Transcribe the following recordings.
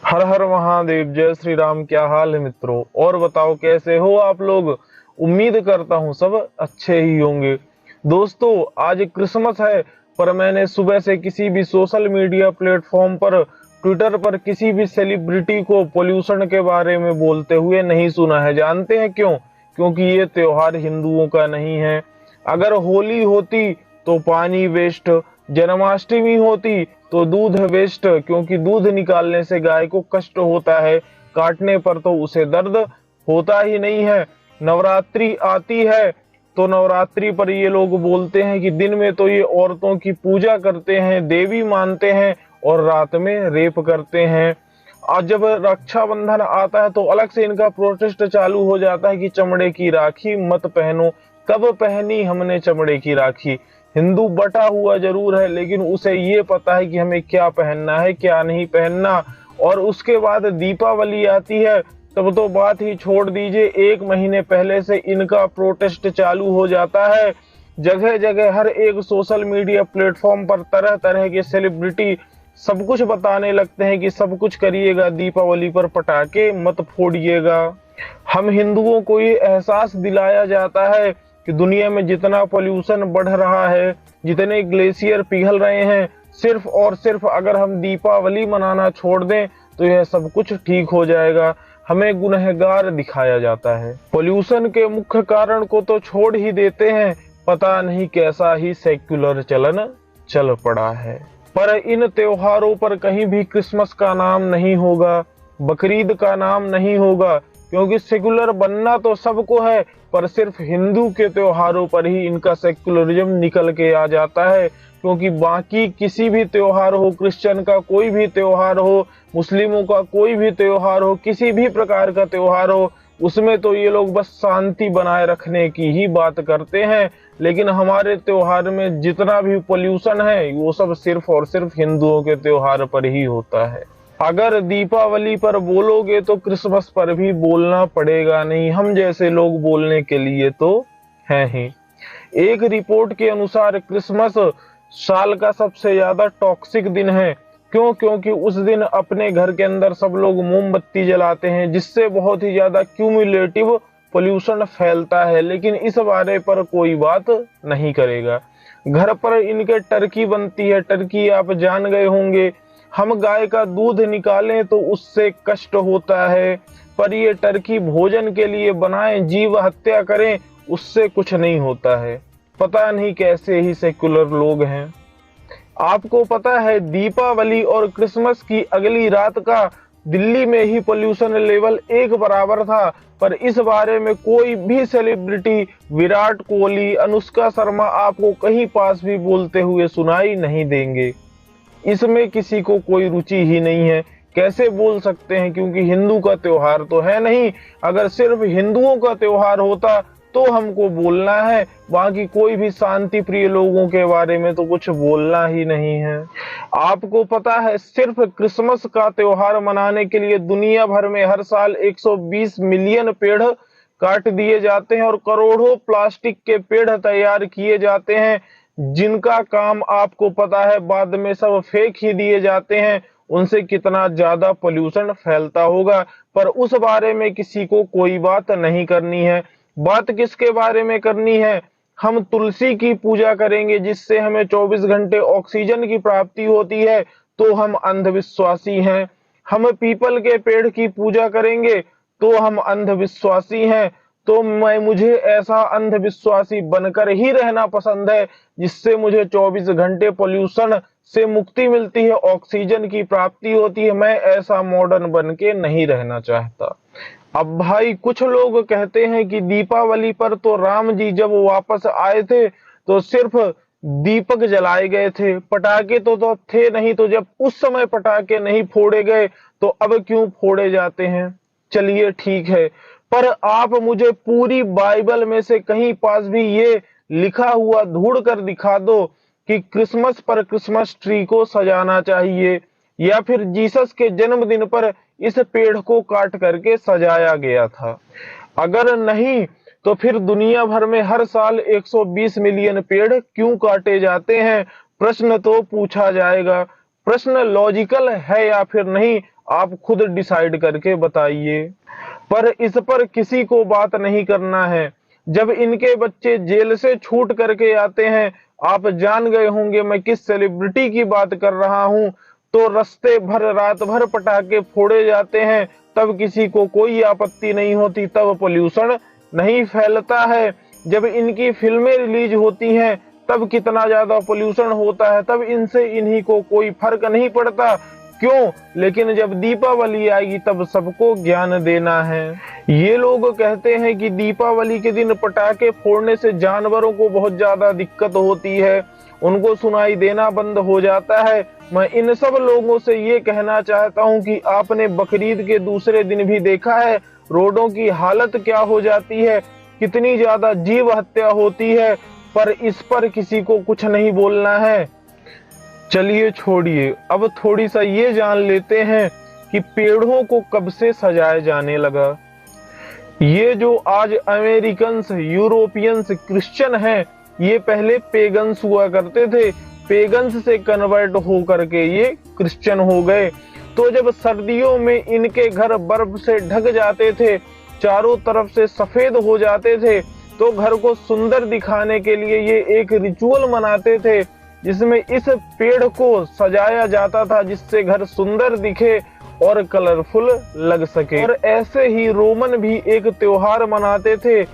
हर हर महादेव। जय श्री राम। क्या हाल है मित्रों? और बताओ कैसे हो आप लोग? उम्मीद करता हूँ सब अच्छे ही होंगे। दोस्तों, आज क्रिसमस है, पर मैंने सुबह से किसी भी सोशल मीडिया प्लेटफॉर्म पर, ट्विटर पर किसी भी सेलिब्रिटी को पोल्यूशन के बारे में बोलते हुए नहीं सुना है। जानते हैं क्यों? क्योंकि ये त्योहार हिंदुओं का नहीं है। अगर होली होती तो पानी वेस्ट, जन्माष्टमी होती तो दूध वेस्ट, क्योंकि दूध निकालने से गाय को कष्ट होता है, काटने पर तो उसे दर्द होता ही नहीं है। नवरात्रि आती है तो नवरात्रि पर ये लोग बोलते हैं कि दिन में तो ये औरतों की पूजा करते हैं, देवी मानते हैं, और रात में रेप करते हैं। और जब रक्षाबंधन आता है तो अलग से इनका प्रोटेस्ट चालू हो जाता है कि चमड़े की राखी मत पहनो। कब पहनी हमने चमड़े की राखी? हिंदू बटा हुआ जरूर है, लेकिन उसे ये पता है कि हमें क्या पहनना है, क्या नहीं पहनना। और उसके बाद दीपावली आती है, तब तो बात ही छोड़ दीजिए। 1 महीने पहले से इनका प्रोटेस्ट चालू हो जाता है। जगह जगह हर एक सोशल मीडिया प्लेटफॉर्म पर तरह तरह के सेलिब्रिटी सब कुछ बताने लगते हैं कि सब कुछ करिएगा, दीपावली पर पटाखे मत फोड़िएगा। हम हिंदुओं को ये एहसास दिलाया जाता है कि दुनिया में जितना पोल्यूशन बढ़ रहा है, जितने ग्लेशियर पिघल रहे हैं, सिर्फ और सिर्फ अगर हम दीपावली मनाना छोड़ दें तो यह सब कुछ ठीक हो जाएगा। हमें गुनहगार दिखाया जाता है। पोल्यूशन के मुख्य कारण को तो छोड़ ही देते हैं, पता नहीं कैसा ही सेक्युलर चलन चल पड़ा है। पर इन त्योहारों पर कहीं भी क्रिसमस का नाम नहीं होगा, बकरीद का नाम नहीं होगा, क्योंकि सेकुलर बनना तो सबको है, पर सिर्फ हिंदू के त्योहारों पर ही इनका सेक्युलरिज्म निकल के आ जाता है। क्योंकि बाकी किसी भी त्योहार हो, क्रिश्चियन का कोई भी त्योहार हो, मुस्लिमों का कोई भी त्योहार हो, किसी भी प्रकार का त्योहार हो, उसमें तो ये लोग बस शांति बनाए रखने की ही बात करते हैं। लेकिन हमारे त्योहार में जितना भी पोल्यूशन है वो सब सिर्फ और सिर्फ हिंदुओं के त्योहार पर ही होता है। अगर दीपावली पर बोलोगे तो क्रिसमस पर भी बोलना पड़ेगा नहीं, हम जैसे लोग बोलने के लिए तो हैं ही। एक रिपोर्ट के अनुसार क्रिसमस साल का सबसे ज्यादा टॉक्सिक दिन है। क्यों? क्योंकि उस दिन अपने घर के अंदर सब लोग मोमबत्ती जलाते हैं, जिससे बहुत ही ज्यादा क्यूमुलेटिव पोल्यूशन फैलता है। लेकिन इस बारे पर कोई बात नहीं करेगा। घर पर इनके टर्की बनती है, टर्की आप जान गए होंगे। हम गाय का दूध निकालें तो उससे कष्ट होता है, पर ये टर्की भोजन के लिए बनाएं, जीव हत्या करें, उससे कुछ नहीं होता है। पता नहीं कैसे ही सेक्युलर लोग हैं। आपको पता है दीपावली और क्रिसमस की अगली रात का दिल्ली में ही पोल्यूशन लेवल एक बराबर था, पर इस बारे में कोई भी सेलिब्रिटी, विराट कोहली, अनुष्का शर्मा आपको कहीं पास भी बोलते हुए सुनाई नहीं देंगे। इसमें किसी को कोई रुचि ही नहीं है। कैसे बोल सकते हैं? क्योंकि हिंदू का त्योहार तो है नहीं। अगर सिर्फ हिंदुओं का त्योहार होता तो हमको बोलना है, बाकी कोई भी शांति प्रिय लोगों के बारे में तो कुछ बोलना ही नहीं है। आपको पता है सिर्फ क्रिसमस का त्योहार मनाने के लिए दुनिया भर में हर साल 120 मिलियन पेड़ काट दिए जाते हैं, और करोड़ों प्लास्टिक के पेड़ तैयार किए जाते हैं, जिनका काम आपको पता है बाद में सब फेंक ही दिए जाते हैं। उनसे कितना ज्यादा पोल्यूशन फैलता होगा, पर उस बारे में किसी को कोई बात नहीं करनी है। बात किसके बारे में करनी है? हम तुलसी की पूजा करेंगे जिससे हमें 24 घंटे ऑक्सीजन की प्राप्ति होती है, तो हम अंधविश्वासी हैं। हम पीपल के पेड़ की पूजा करेंगे तो हम अंधविश्वासी हैं। तो मुझे ऐसा अंधविश्वासी बनकर ही रहना पसंद है, जिससे मुझे 24 घंटे पोल्यूशन से मुक्ति मिलती है, ऑक्सीजन की प्राप्ति होती है। मैं ऐसा मॉडर्न बन के नहीं रहना चाहता। अब भाई कुछ लोग कहते हैं कि दीपावली पर तो राम जी जब वापस आए थे तो सिर्फ दीपक जलाए गए थे, पटाखे तो थे नहीं, तो जब उस समय पटाखे नहीं फोड़े गए तो अब क्यों फोड़े जाते हैं? चलिए ठीक है, पर आप मुझे पूरी बाइबल में से कहीं पास भी ये लिखा हुआ ढूंढ कर दिखा दो कि क्रिसमस पर क्रिसमस ट्री को सजाना चाहिए, या फिर जीसस के जन्मदिन पर इस पेड़ को काट करके सजाया गया था। अगर नहीं तो फिर दुनिया भर में हर साल 120 मिलियन पेड़ क्यों काटे जाते हैं? प्रश्न तो पूछा जाएगा। प्रश्न लॉजिकल है या फिर नहीं, आप खुद डिसाइड करके बताइए। पर इस पर किसी को बात नहीं करना है। जब इनके बच्चे जेल से छूट करके आते हैं, आप जान गए होंगे मैं किस सेलिब्रिटी की बात कर रहा हूं, तो रास्ते भर रात भर पटाखे फोड़े जाते हैं, तब किसी को कोई आपत्ति नहीं होती, तब पोल्यूशन नहीं फैलता है। जब इनकी फिल्में रिलीज होती हैं, तब कितना ज्यादा पोल्यूशन होता है, तब इनसे इन्हीं को कोई फर्क नहीं पड़ता। क्यों? लेकिन जब दीपावली आएगी तब सबको ज्ञान देना है। ये लोग कहते हैं कि दीपावली के दिन पटाखे फोड़ने से जानवरों को बहुत ज्यादा दिक्कत होती है, उनको सुनाई देना बंद हो जाता है। मैं इन सब लोगों से ये कहना चाहता हूँ कि आपने बकरीद के दूसरे दिन भी देखा है रोडों की हालत क्या हो जाती है, कितनी ज्यादा जीव हत्या होती है, पर इस पर किसी को कुछ नहीं बोलना है। चलिए छोड़िए, अब थोड़ी सा ये जान लेते हैं कि पेड़ों को कब से सजाया जाने लगा। ये जो आज अमेरिकन्स, यूरोपियंस, क्रिश्चियन हैं, ये पहले पेगन्स हुआ करते थे, पेगन्स से कन्वर्ट हो करके ये क्रिश्चियन हो गए। तो जब सर्दियों में इनके घर बर्फ से ढक जाते थे, चारों तरफ से सफेद हो जाते थे, तो घर को सुंदर दिखाने के लिए ये एक रिचुअल मनाते थे, जिसमें इस पेड़ को सजाया जाता था जिससे घर सुंदर दिखे और कलरफुल लग सके। और ऐसे ही रोमन भी एक त्योहार मनाते थे,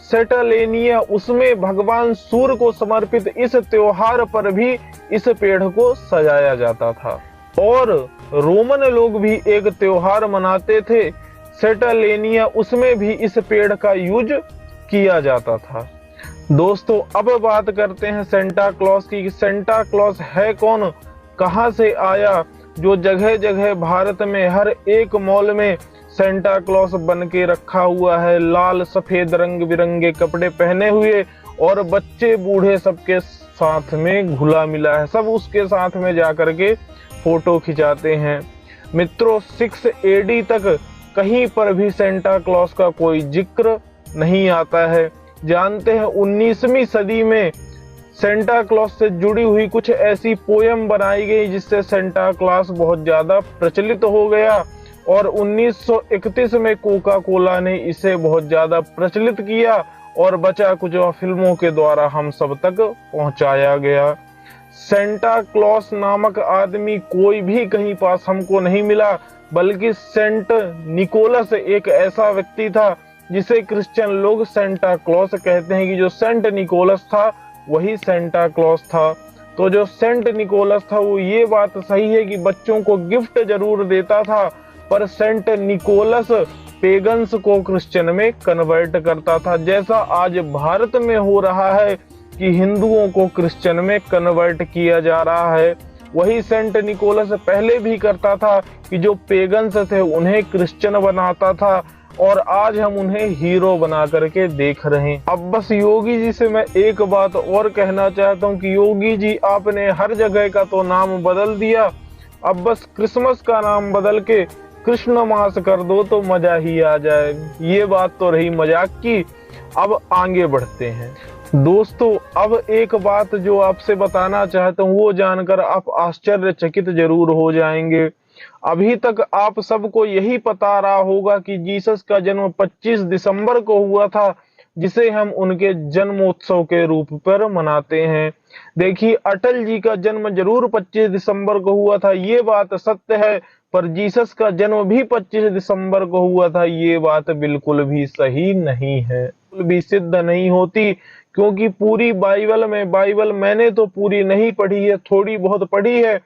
सेटलेनिया, उसमें भगवान सूर्य को समर्पित इस त्योहार पर भी इस पेड़ को सजाया जाता था। और रोमन लोग भी एक त्योहार मनाते थे, सेटलेनिया, उसमें भी इस पेड़ का यूज किया जाता था। दोस्तों, अब बात करते हैं सेंटा क्लॉज की। सेंटा क्लॉज है कौन, कहां से आया, जो जगह जगह भारत में हर एक मॉल में सेंटा क्लॉज बन के रखा हुआ है, लाल सफेद रंग बिरंगे कपड़े पहने हुए, और बच्चे बूढ़े सबके साथ में घुला मिला है, सब उसके साथ में जाकर के फोटो खिंचाते हैं। मित्रों, 6 AD तक कहीं पर भी सेंटा क्लॉज का कोई जिक्र नहीं आता है। जानते हैं 19वीं सदी में सेंटा क्लॉज से जुड़ी हुई कुछ ऐसी पोयम बनाई गई जिससे सेंटा क्लॉज बहुत ज्यादा प्रचलित हो गया, और 1931 में कोका कोला ने इसे बहुत ज्यादा प्रचलित किया, और बचा कुछ फिल्मों के द्वारा हम सब तक पहुंचाया गया। सेंटा क्लॉज नामक आदमी कोई भी कहीं पास हमको नहीं मिला, बल्कि सेंट निकोलस एक ऐसा व्यक्ति था जिसे क्रिश्चियन लोग सेंटा क्लॉज कहते हैं, कि जो सेंट निकोलस था वही सेंटा क्लॉज था। तो जो सेंट निकोलस था वो ये बात सही है कि बच्चों को गिफ्ट जरूर देता था, पर सेंट निकोलस पेगन्स को क्रिश्चियन में कन्वर्ट करता था, जैसा आज भारत में हो रहा है कि हिंदुओं को क्रिश्चियन में कन्वर्ट किया जा रहा है। वही सेंट निकोलस पहले भी करता था कि जो पेगन्स थे उन्हें क्रिश्चियन बनाता था, और आज हम उन्हें हीरो बना करके देख रहे हैं। अब बस योगी जी से मैं एक बात और कहना चाहता हूँ कि योगी जी, आपने हर जगह का तो नाम बदल दिया, अब बस क्रिसमस का नाम बदल के कृष्ण मास कर दो तो मजा ही आ जाए। ये बात तो रही मजाक की, अब आगे बढ़ते हैं। दोस्तों, अब एक बात जो आपसे बताना चाहता हूँ वो जानकर आप आश्चर्यचकित जरूर हो जाएंगे। अभी तक आप सबको यही पता रहा होगा कि जीसस का जन्म 25 दिसंबर को हुआ था, जिसे हम उनके जन्मोत्सव के रूप पर मनाते हैं। देखिए, अटल जी का जन्म जरूर 25 दिसंबर को हुआ था, ये बात सत्य है, पर जीसस का जन्म भी 25 दिसंबर को हुआ था, ये बात बिल्कुल भी सही नहीं है, बिल्कुल भी सिद्ध नहीं होती। क्योंकि पूरी बाइबल मैंने तो पूरी नहीं पढ़ी है, थोड़ी बहुत पढ़ी है,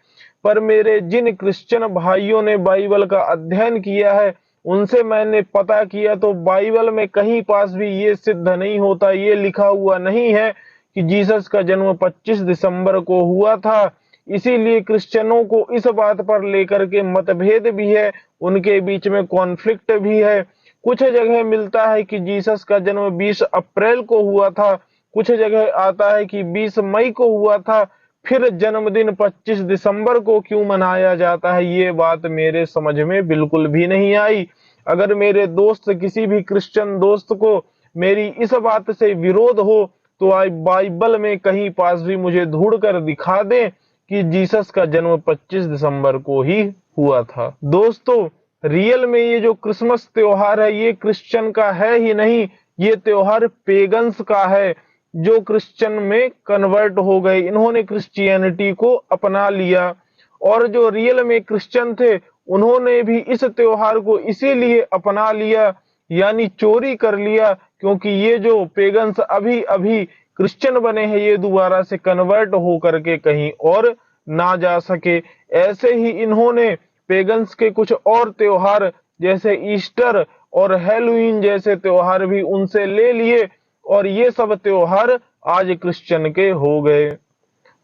पर मेरे जिन क्रिश्चियन भाइयों ने बाइबल का अध्ययन किया है उनसे मैंने पता किया, तो बाइबल में कहीं पास भी ये सिद्ध नहीं होता, ये लिखा हुआ नहीं है कि जीसस का जन्म 25 दिसंबर को हुआ था। इसीलिए क्रिश्चियनों को इस बात पर लेकर के मतभेद भी है, उनके बीच में कॉन्फ्लिक्ट भी है। कुछ जगह मिलता है कि जीसस का जन्म 20 अप्रैल को हुआ था, कुछ जगह आता है कि 20 मई को हुआ था, फिर जन्मदिन 25 दिसंबर को क्यों मनाया जाता है, ये बात मेरे समझ में बिल्कुल भी नहीं आई। अगर मेरे दोस्त, किसी भी क्रिश्चियन दोस्त को मेरी इस बात से विरोध हो तो आज बाइबल में कहीं पास भी मुझे ढूंढ कर दिखा दें कि जीसस का जन्म 25 दिसंबर को ही हुआ था। दोस्तों, रियल में ये जो क्रिसमस त्योहार है ये क्रिश्चियन का है ही नहीं, ये त्योहार पेगन्स का है, जो क्रिश्चियन में कन्वर्ट हो गए, इन्होंने क्रिश्चियनिटी को अपना लिया। और जो रियल में क्रिश्चियन थे उन्होंने भी इस त्योहार को इसीलिए अपना लिया, यानी चोरी कर लिया, क्योंकि ये जो पेगन्स अभी अभी क्रिश्चियन बने हैं ये दोबारा से कन्वर्ट हो करके कहीं और ना जा सके। ऐसे ही इन्होंने पेगन्स के कुछ और त्योहार जैसे ईस्टर और हैलोवीन जैसे त्योहार भी उनसे ले लिए और ये सब त्योहार आज क्रिश्चियन के हो गए।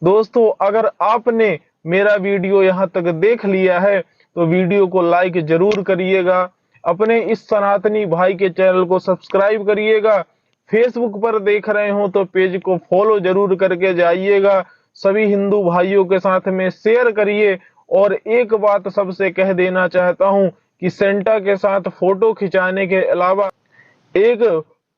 दोस्तों, अगर आपने मेरा वीडियो यहाँ तक देख लिया है तो वीडियो को लाइक जरूर करिएगा, अपने इस सनातनी भाई के चैनल को सब्सक्राइब करिएगा, फेसबुक पर देख रहे हो तो पेज को फॉलो जरूर करके जाइएगा, सभी हिंदू भाइयों के साथ में शेयर करिए। और एक बात सबसे कह देना चाहता हूं कि सेंटा के साथ फोटो खिंचाने के अलावा एक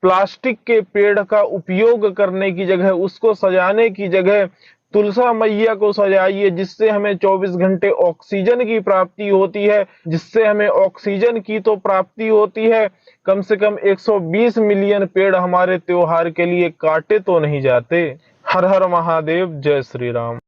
प्लास्टिक के पेड़ का उपयोग करने की जगह, उसको सजाने की जगह तुलसा मैया को सजाइए, जिससे हमें 24 घंटे ऑक्सीजन की प्राप्ति होती है, जिससे हमें ऑक्सीजन की तो प्राप्ति होती है, कम से कम 120 मिलियन पेड़ हमारे त्योहार के लिए काटे तो नहीं जाते। हर हर महादेव, जय श्री राम।